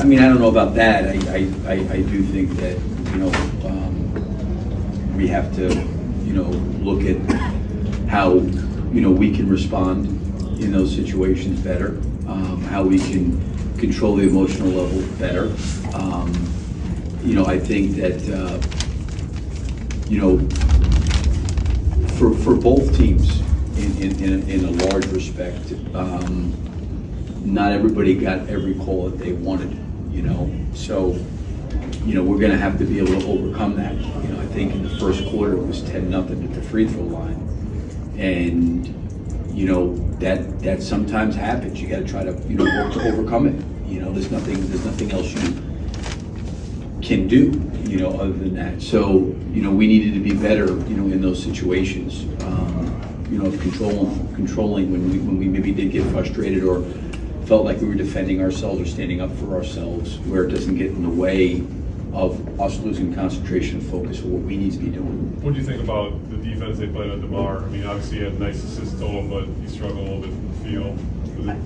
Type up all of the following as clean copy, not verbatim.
I mean, I don't know about that. I do think that, we have to, look at how, we can respond in those situations better, how we can control the emotional level better. I think that, for both teams, in a large respect, not everybody got every call that they wanted, so, we're going to have to be able to overcome that. I think in the first quarter it was 10-0 at the free throw line, and that sometimes happens. You got to try to work to overcome it. There's nothing else you can do other than that. So we needed to be better in those situations, of controlling when we maybe did get frustrated or felt like we were defending ourselves or standing up for ourselves, where it doesn't get in the way of us losing concentration and focus for what we need to be doing. What do you think about the defense they played on DeMar? I mean, obviously he had a nice assist total, but he struggled a little bit from the field.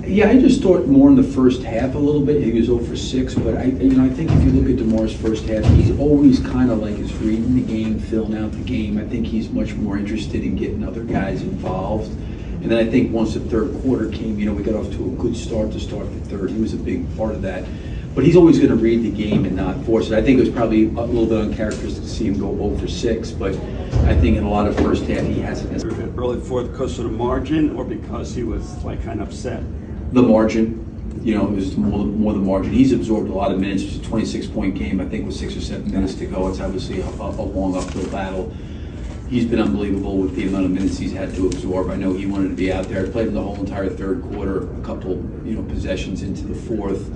Yeah, I just thought more in the first half a little bit. He was 0 for 6, but I think if you look at DeMar's first half, he's always kind of like is reading the game, filling out the game. I think he's much more interested in getting other guys involved. And then I think once the third quarter came, we got off to a good start to start the third. He was a big part of that. But he's always going to read the game and not force it. I think it was probably a little bit uncharacteristic to see him go 0 for 6, but I think in a lot of first half he hasn't necessarily. Early fourth because of the margin, or because he was like kind of upset? The margin, it was more the margin. He's absorbed a lot of minutes. It was a 26-point game, I think, with 6 or 7 minutes to go. It's obviously a long uphill battle. He's been unbelievable with the amount of minutes he's had to absorb. I know he wanted to be out there. I played him the whole entire third quarter, a couple, possessions into the fourth,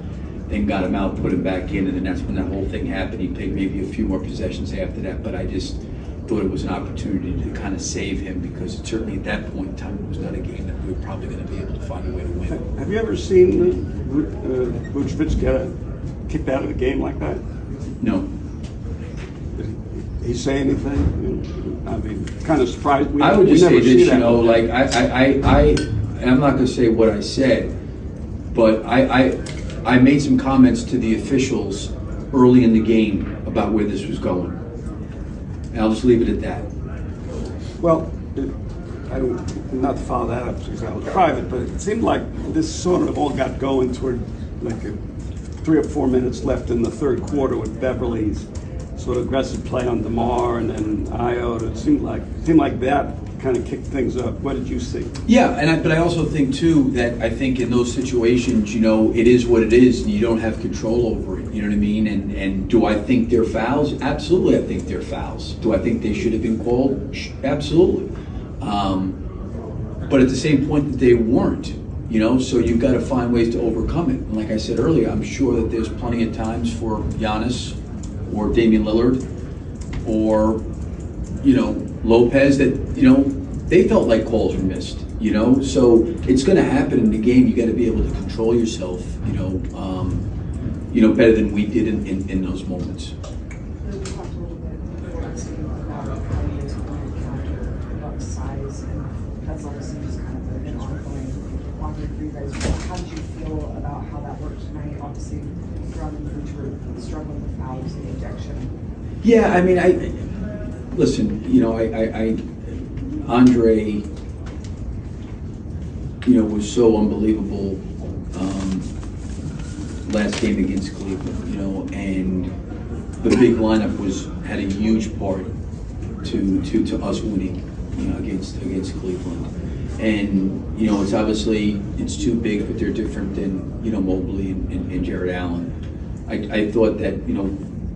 then got him out, put him back in, and then that's when that whole thing happened. He played maybe a few more possessions after that, but I just thought it was an opportunity to kind of save him, because certainly at that point in time it was not a game that we were probably going to be able to find a way to win. Have you ever seen Vucevic get kicked out of the game like that? No. Did he say anything? I mean, kind of surprised. I would just say this, like I'm not going to say what I said, but I made some comments to the officials early in the game about where this was going. And I'll just leave it at that. Well, not to follow that up because that was private, but it seemed like this sort of all got going toward like 3 or 4 minutes left in the third quarter with Beverly's sort of aggressive play on DeMar and then Io. It seemed like that kind of kicked things up. What did you see? Yeah, but I also think too that I think in those situations, it is what it is, and you don't have control over it. You know what I mean? And do I think they're fouls? Absolutely, I think they're fouls. Do I think they should have been called? Absolutely. But at the same point that they weren't. So you've got to find ways to overcome it. And like I said earlier, I'm sure that there's plenty of times for Giannis or Damian Lillard or Lopez that they felt like calls were missed. So it's going to happen in the game. You got to be able to control yourself. Better than we did in those moments. We talked a little bit before about how you guys want to counter Buck's size, and that's obviously just kind of an ongoing laundry for you guys. How did you feel about how that worked tonight? Obviously, throughout the coach were struggling with fouls and ejection. Yeah, I mean, listen. Andre, was so unbelievable last game against Cleveland, and the big lineup had a huge part to us winning, against Cleveland. And it's obviously it's too big, but they're different than Mobley and Jared Allen. I thought that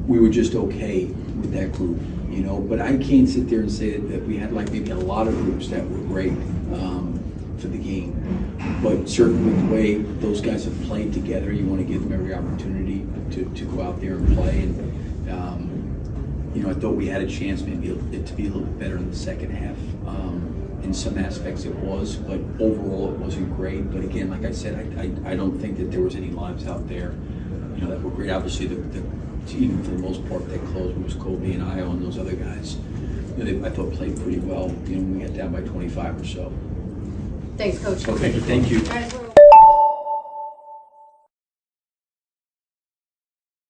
we were just okay with that group. But I can't sit there and say that we had like maybe a lot of groups that were great for the game. But certainly the way those guys have played together, you want to give them every opportunity to go out there and play. And I thought we had a chance maybe to be a little bit better in the second half. In some aspects it was, but overall it wasn't great. But again, like I said, I don't think that there was any lives out there that were great. Obviously the team, for the most part, that closed was Kobe and Io and those other guys. I thought played pretty well. When we got down by 25 or so. Thanks, Coach. Okay, thank you.